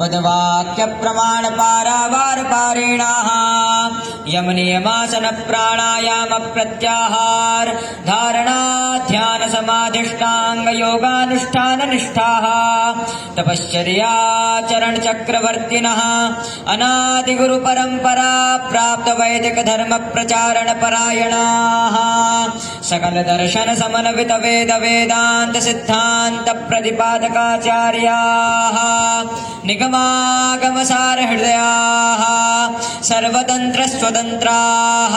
पदवाक्य प्रमाण पारावार पारिणाः यम नियमासन प्राणायाम प्रत्याहार धारणा ध्यान समाधिष्टांग योगानुष्ठान निष्ठाः तपश्चर्या चरण चक्रवर्तिनः अनादि गुरु परंपरा प्राप्त वैदिक धर्म प्रचारण परायणाः सकल दर्शन समन्वित वेद वेदांत सिद्धांत प्रतिपादकाचार्याः निगमागम सार हृदयाः सर्वतंत्र स्वतंत्राः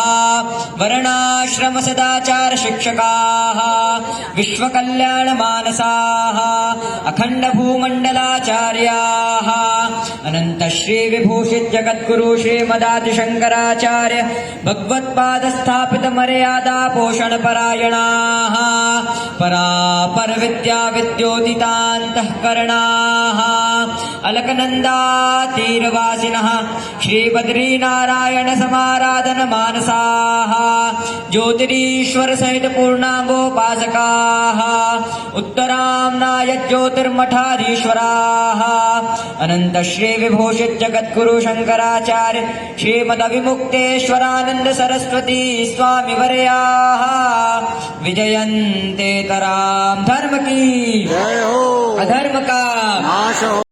वर्णाश्रम सदाचार शिक्षकाः विश्वकल्याण मानसाः अखंड भूमंडलाचार्याः अनंत श्री विभूषित जगद्गुरु श्रीमदादि शंकराचार्य भगवत्पाद स्थापित मर्यादा पोषण परायणाः परापर विद्या विद्योदितान्तःकरणाः अलकनन्दातीरवासिनः श्रीबद्रीनारायण समाराधन मानसाः ज्योतिरीश्वर सहित पूर्णांगोपासकाः उत्तराम्नाय ज्योतिर्मठाधीश्वराः अनंत श्री विभूषित जगद्गुरु शंकराचार्य श्रीमदविमुक्तेश्वरानंद सरस्वती स्वामी वर्याः विजयन्ते तराम धर्म की जय हो अधर्म का नाश हो।